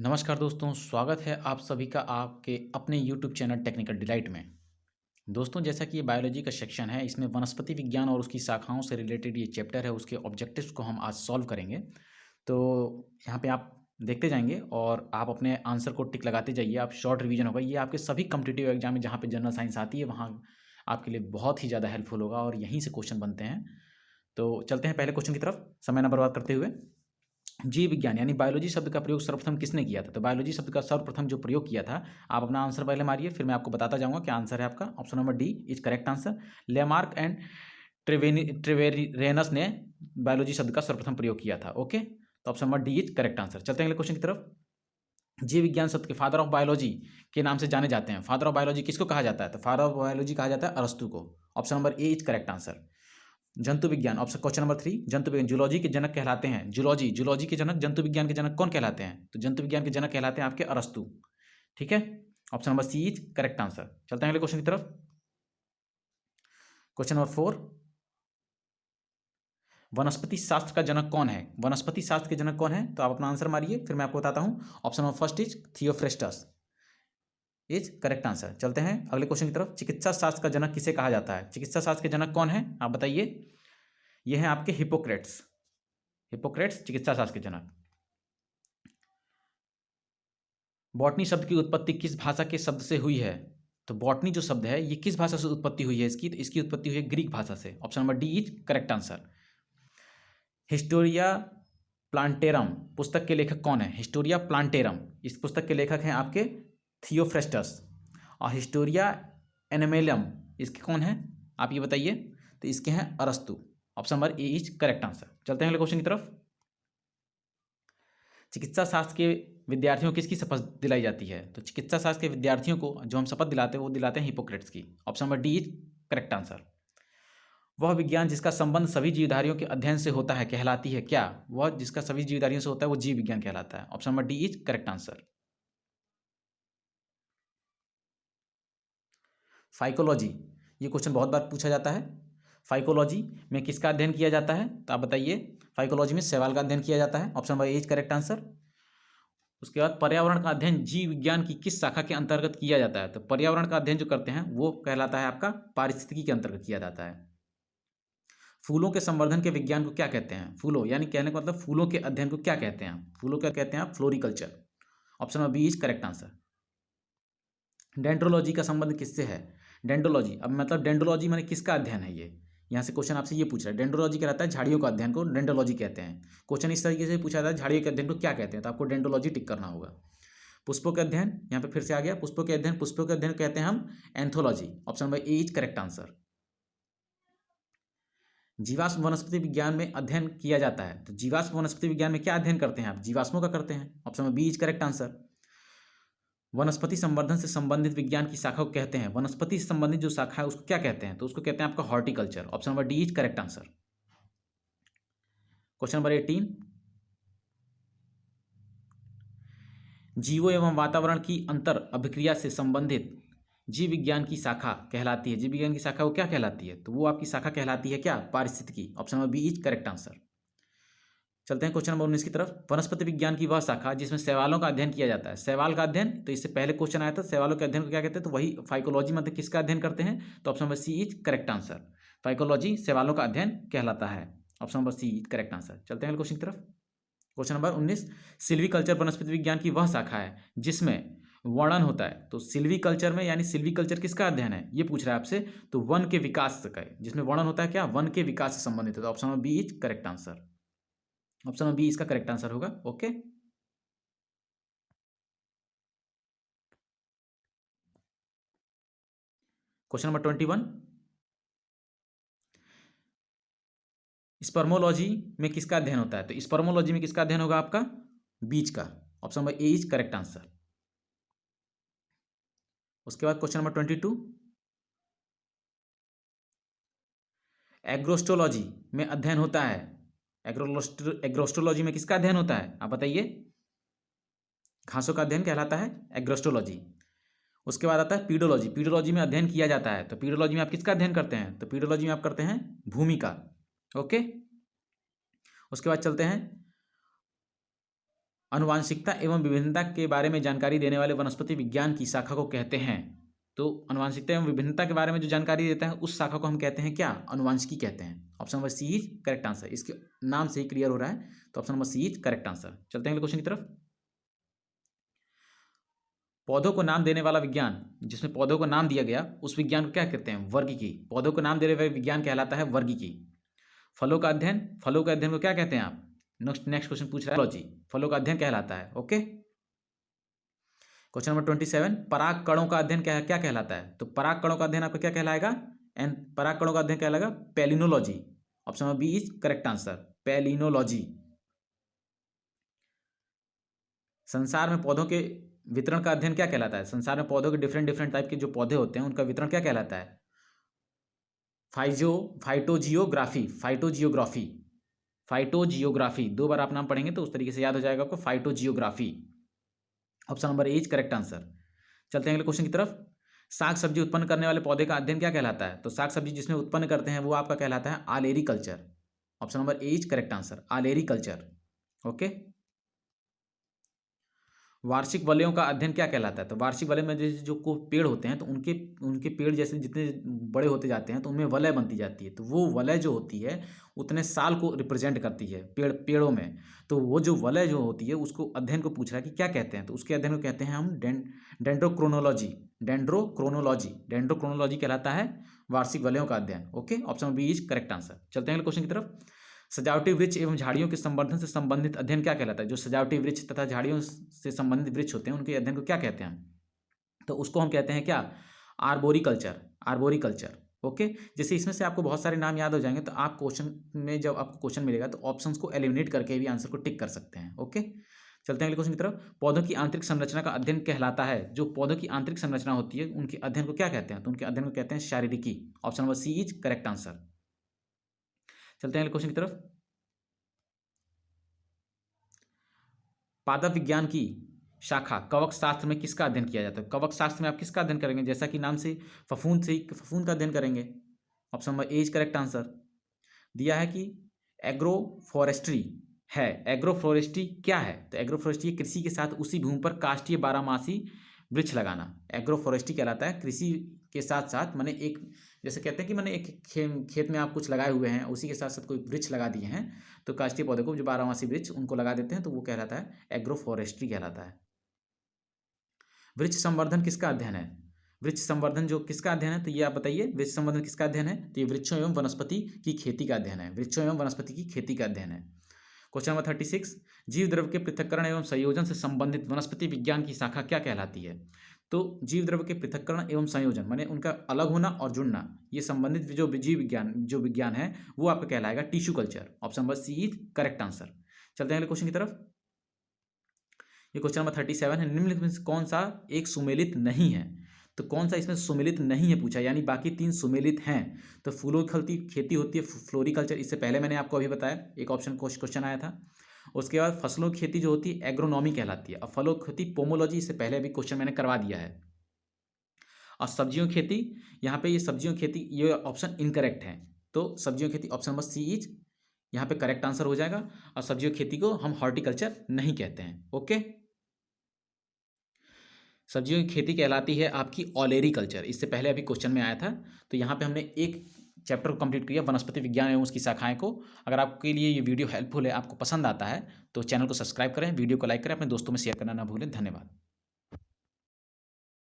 नमस्कार दोस्तों, स्वागत है आप सभी का आपके अपने यूट्यूब चैनल टेक्निकल डिलाइट में। दोस्तों, जैसा कि ये बायोलॉजी का सेक्शन है, इसमें वनस्पति विज्ञान और उसकी शाखाओं से रिलेटेड ये चैप्टर है, उसके ऑब्जेक्टिव्स को हम आज सॉल्व करेंगे। तो यहाँ पे आप देखते जाएंगे और आप अपने आंसर को टिक लगाते जाइए। आप शॉर्ट रिवीजन होगा, ये आपके सभी कॉम्पिटिटिव एग्जाम में जहाँ पे जनरल साइंस आती है वहाँ आपके लिए बहुत ही ज़्यादा हेल्पफुल होगा और यहीं से क्वेश्चन बनते हैं। तो चलते हैं पहले क्वेश्चन की तरफ, समय ना बर्बाद करते हुए। जीव विज्ञान यानी बायोलॉजी शब्द का प्रयोग सर्वप्रथम किसने किया था? तो बायोलॉजी शब्द का सर्वप्रथम जो प्रयोग किया था, आप अपना आंसर पहले मारिए, फिर मैं आपको बताता जाऊंगा क्या आंसर है आपका। Option number D is correct answer. Lamarck and Treviranus ने बायोलॉजी शब्द का सर्वप्रथम प्रयोग किया था। ओके, तो option number D is correct answer. चलते हैं अगले क्वेश्चन की तरफ। जीव विज्ञान शब्द के फादर ऑफ बायोलॉजी के नाम से जाने जाते हैं। फादर ऑफ बायोलॉजी किसको कहा जाता है? तो फादर ऑफ बायोलॉजी कहा जाता है अरस्तु को। Option number A is correct answer. जंतु विज्ञान, ऑप्शन क्वेश्चन नंबर 3, जंतु विज्ञान जूलॉजी के जनक कहलाते हैं। जूलॉजी के जनक, जंतु विज्ञान के जनक कौन कहलाते हैं? तो जंतु विज्ञान के जनक कहलाते हैं आपके अरस्तु। ठीक है, option number C is correct answer. चलते हैं अगले क्वेश्चन की तरफ। क्वेश्चन नंबर 4, वनस्पति शास्त्र का जनक कौन है? वनस्पति शास्त्र के जनक कौन है? तो आप अपना आंसर मारिए, फिर मैं आपको बताता हूं। Option number first is Theophrastus is correct answer. चलते हैं अगले क्वेश्चन की तरफ। चिकित्सा शास्त्र का जनक किसे कहा जाता है? चिकित्सा शास्त्र के जनक कौन है, आप बताइए। ये हैं आपके हिपोक्रेट्स। हिपोक्रेट्स चिकित्सा शास्त्र के जनक। बॉटनी शब्द की उत्पत्ति किस भाषा के शब्द से हुई है? तो बॉटनी जो शब्द है ये किस भाषा से उत्पत्ति हुई है इसकी? तो इसकी उत्पत्ति हुई है ग्रीक भाषा से। Option number D is correct answer. Historia plantarum पुस्तक के लेखक कौन है? हिस्टोरिया प्लांटेरम इस पुस्तक के लेखक हैं आपके थियोफ्रेस्टस। और हिस्टोरिया एनिमेलियम इसके कौन है, आप ये बताइए। तो इसके हैं अरस्तु। Option number A is correct answer. चलते हैं अगले क्वेश्चन की तरफ। चिकित्सा शास्त्र के विद्यार्थियों को किसकी शपथ दिलाई जाती है? तो चिकित्सा शास्त्र के विद्यार्थियों को जो हम शपथ दिलाते हैं वो दिलाते हैं हिपोक्रेट्स की। Option number D is correct answer. वह विज्ञान जिसका संबंध सभी जीवधारियों के अध्ययन से होता है कहलाती है क्या? वह जिसका सभी जीवधारियों से होता है वो जीव विज्ञान कहलाता है। Option number D is correct answer. Phycology, ये क्वेश्चन बहुत बार पूछा जाता है। फाइकोलॉजी में किसका अध्ययन किया जाता है? तो आप बताइए। फाइकोलॉजी में शैवाल का अध्ययन किया जाता है। Option number A is correct answer. उसके बाद पर्यावरण का अध्ययन जीव विज्ञान की किस शाखा के अंतर्गत किया जाता है? तो पर्यावरण का अध्ययन जो करते हैं वो कहलाता है आपका पारिस्थितिकी के अंतर्गत किया जाता है। फूलों के संवर्धन के विज्ञान को क्या कहते हैं? फूलों यानी कहने का मतलब फूलों के अध्ययन को क्या कहते हैं? फूलों क्या कहते हैं आप? Floriculture. Option number B is correct answer. Dendrology का संबंध किससे है? डेंड्रोलॉजी अब मतलब डेंड्रोलॉजी माने किसका अध्ययन है ये? यहाँ से क्वेश्चन आपसे ये पूछ रहा है। डेंड्रोलॉजी कहलाता है झाड़ियों का अध्ययन को डेंड्रोलॉजी कहते हैं। क्वेश्चन इस तरीके से पूछा जाता है झाड़ियों के अध्ययन को क्या कहते हैं, तो आपको डेंड्रोलॉजी टिक करना होगा। पुष्पों के अध्ययन, यहाँ पे फिर से आ गया पुष्पों के अध्ययन। पुष्पों के अध्ययन कहते हैं हम anthology. Option number A is correct answer. जीवाश्म वनस्पति विज्ञान में अध्ययन किया जाता है, तो जीवाश्म वनस्पति विज्ञान में क्या अध्ययन करते हैं आप? जीवाश्मों का करते हैं। Option number B is correct answer. वनस्पति संवर्धन से संबंधित विज्ञान की शाखा को कहते हैं, वनस्पति से संबंधित जो शाखा है उसको क्या कहते हैं? तो उसको कहते हैं आपका horticulture. Option number D is correct answer. Question number 18, जीवों एवं वातावरण की अंतर अभिक्रिया से संबंधित जीव विज्ञान की शाखा कहलाती है। जीव विज्ञान की शाखा वो क्या कहलाती है? तो वो आपकी शाखा कहलाती है क्या? पारिस्थितिकी। Option number B is correct answer. चलते हैं क्वेश्चन नंबर 19 की तरफ। वनस्पति विज्ञान की वह शाखा जिसमें शैवालों का अध्ययन किया जाता है। शैवाल का अध्ययन, तो इससे पहले क्वेश्चन आया था शैवालों के अध्ययन को क्या कहते हैं? तो वही फाइकोलॉजी मतलब किसका अध्ययन करते हैं? तो option number C is correct answer. Phycology शैवालों का अध्ययन कहलाता है। Option number C is correct answer. चलते हैं क्वेश्चन की तरफ। क्वेश्चन नंबर 19, सिल्वीकल्चर वनस्पति विज्ञान की वह शाखा है जिसमें वर्णन होता है। तो सिल्वीकल्चर में यानी सिल्वीकल्चर किसका अध्ययन है ये पूछ रहा है आपसे? तो वन के विकास का है, जिसमें वर्णन होता है क्या? वन के विकास से संबंधित है। तो option number B is correct answer. Option number B इसका करेक्ट आंसर होगा। ओके, क्वेश्चन नंबर 21, स्पर्मोलॉजी में किसका अध्ययन होता है? तो स्पर्मोलॉजी में किसका अध्ययन होगा आपका? बीज का। Option number A is correct answer. उसके बाद क्वेश्चन नंबर 22, एग्रोस्टोलॉजी में अध्ययन होता है। एग्रोस्टोलॉजी में किसका अध्ययन होता है आप बताइए? घासों का अध्ययन कहलाता है एग्रोस्टोलॉजी। उसके बाद आता है पीडोलॉजी। पीडोलॉजी में अध्ययन किया जाता है, तो पीडोलॉजी में आप किसका अध्ययन करते हैं? तो पीडोलॉजी में आप करते हैं भूमि का। ओके, उसके बाद चलते हैं आनुवांशिकता एवं विभिन्नता के बारे में जानकारी देने वाले वनस्पति विज्ञान की शाखा को कहते हैं। तो आनुवांशिकता एवं विभिन्नता के बारे में जो जानकारी देता है उस शाखा को हम कहते हैं क्या? अनुवांशिकी कहते हैं। Option number C is correct answer. इसके नाम से ही क्लियर हो रहा है, तो option number C is correct answer. चलते हैं अगले क्वेश्चन की तरफ। पौधों को नाम देने वाला विज्ञान, जिसमें पौधों को नाम दिया गया, उस विज्ञान को क्या कहते हैं? वर्गीकी। पौधों को नाम देने वाले विज्ञान कहलाता है वर्गीकी। फलों का अध्ययन, फलों के अध्ययन को क्या कहते हैं आप? नेक्स्ट क्वेश्चन पूछ रहा है लॉजी, फलों का अध्ययन कहलाता है। ओके, क्वेश्चन नंबर 27, पराग कणों का अध्ययन क्या कहलाता है? तो पराग कणों का अध्ययन आपका क्या कहलाएगा? एंड पराग कणों का अध्ययन कहलाएगा palynology. Option number B is correct answer, palynology. संसार में पौधों के वितरण का अध्ययन क्या कहलाता है? संसार में पौधों के डिफरेंट टाइप के जो पौधे होते हैं उनका वितरण क्या कहलाता है? फाइटोजियोग्राफी। फाइटोजियोग्राफी, फाइटोजियोग्राफी, 2 बार आप नाम पढ़ेंगे तो उस तरीके से याद हो जाएगा आपको, phytogeography. Option number A is correct answer. चलते हैं अगले क्वेश्चन की तरफ। साग सब्जी उत्पन्न करने वाले पौधे का अध्ययन क्या कहलाता है? तो साग सब्जी जिसमें उत्पन्न करते हैं वो आपका कहलाता है olericulture. Option number A is correct answer, olericulture. Okay, वार्षिक वलयों का अध्ययन क्या कहलाता है? तो वार्षिक वलय में जैसे जो पेड़ होते हैं तो उनके पेड़ जैसे जितने बड़े होते जाते हैं तो उनमें वलय बनती जाती है, तो वो वलय जो होती है उतने साल को रिप्रेजेंट करती है पेड़ों में। तो वो जो वलय जो होती है उसको अध्ययन को पूछ रहा है कि क्या कहते हैं, तो उसके अध्ययन को कहते हैं हम डेंड्रोक्रोनोलॉजी। डेंड्रोक्रोनोलॉजी, डेंड्रोक्रोनोलॉजी कहलाता है वार्षिक वलयों का अध्ययन। Okay, option B is correct answer. चलते हैं क्वेश्चन की तरफ। सजावटी वृक्ष एवं झाड़ियों के संवर्धन से संबंधित अध्ययन क्या कहलाता है? जो सजावटी वृक्ष तथा झाड़ियों से संबंधित वृक्ष होते हैं उनके अध्ययन को क्या कहते हैं? तो उसको हम कहते हैं क्या? आर्बोरिकल्चर। आर्बोरिकल्चर। ओके, जैसे इसमें से आपको बहुत सारे नाम याद हो जाएंगे तो आप क्वेश्चन में जब आपको क्वेश्चन मिलेगा तो ऑप्शंस को एलिमिनेट करके भी आंसर को टिक कर सकते हैं। ओके, चलते हैं अगले क्वेश्चन की तरफ। पौधों की आंतरिक संरचना का अध्ययन कहलाता है, जो पौधों की आंतरिक संरचना होती है उनके अध्ययन को क्या कहते हैं? तो उनके अध्ययन को कहते हैं शारीरिकी। Option number C is correct answer. चलते हैं अगले क्वेश्चन की तरफ। पादप विज्ञान की शाखा कवक शास्त्र में किसका अध्ययन किया जाता है? कवक शास्त्र में आप किसका अध्ययन करेंगे? जैसा कि नाम से फफूंद का अध्ययन करेंगे। Option number A is correct answer. दिया है कि एग्रो फॉरेस्ट्री है। एग्रो फॉरेस्ट्री क्या है? तो एग्रो फॉरेस्ट्री कृषि के साथ उसी भूमि पर काष्ठीय बारहमासी वृक्ष लगाना। एग्रो फॉरेस्ट्री कहलाता है कृषि के साथ साथ, माने एक जैसे कहते हैं कि मैंने एक खेत में आप कुछ लगाए हुए हैं उसी के साथ साथ कोई वृक्ष लगा दिए हैं, तो काष्ठीय पौधे को जो बारहमासी वृक्ष उनको लगा देते हैं तो वो कहलाता है एग्रो फॉरेस्ट्री कहलाता है। वृक्ष संवर्धन किसका अध्ययन है? वृक्ष संवर्धन जो किसका अध्ययन है, तो ये आप बताइए, वृक्ष संवर्धन किसका अध्ययन है? तो ये वृक्षों एवं वनस्पति की खेती का अध्ययन है। वृक्षों एवं वनस्पति की खेती का अध्ययन है। क्वेश्चन नंबर 36, जीव द्रव्य के पृथक्करण एवं संयोजन से संबंधित वनस्पति विज्ञान की शाखा क्या कहलाती है? तो जीव द्रव्य के पृथक्करण एवं संयोजन माने उनका अलग होना और जुड़ना, ये संबंधित जो जीव विज्ञान है वो आपका कहलाएगा tissue culture. Option number C is correct answer. चलते हैं अगले क्वेश्चन की तरफ। ये क्वेश्चन नंबर 37 है, निम्नलिखित में से कौन सा एक सुमेलित नहीं है? तो कौन सा इसमें सुमेलित नहीं है पूछा, यानी बाकी 3 सुमेलित हैं। तो फूलों की खेती होती है फ्लोरिकल्चर, इससे पहले मैंने आपको अभी बताया, एक ऑप्शन क्वेश्चन आया था। उसके बाद फसलों की खेती जो होती है एग्रोनॉमी कहलाती है। अब फलों की खेती पोमोलॉजी, इससे पहले अभी क्वेश्चन मैंने करवा दिया है। और सब्जियों की खेती, यहाँ पे ये सब्जियों की खेती ये ऑप्शन इनकरेक्ट है, तो सब्जियों की खेती ऑप्शन नंबर सी इज यहाँ पे करेक्ट आंसर हो जाएगा। और सब्जियों की खेती को हम हॉर्टिकल्चर नहीं कहते हैं। ओके, सब्जियों की खेती कहलाती है आपकी ऑलेरी कल्चर, इससे पहले अभी क्वेश्चन में आया था। तो यहाँ पे हमने एक चैप्टर को कंप्लीट किया, वनस्पति विज्ञान एवं उसकी शाखाएं को। अगर आपके लिए ये वीडियो हेल्पफुल है, आपको पसंद आता है तो चैनल को सब्सक्राइब करें, वीडियो को लाइक करें, अपने दोस्तों में शेयर करना ना भूलें। धन्यवाद।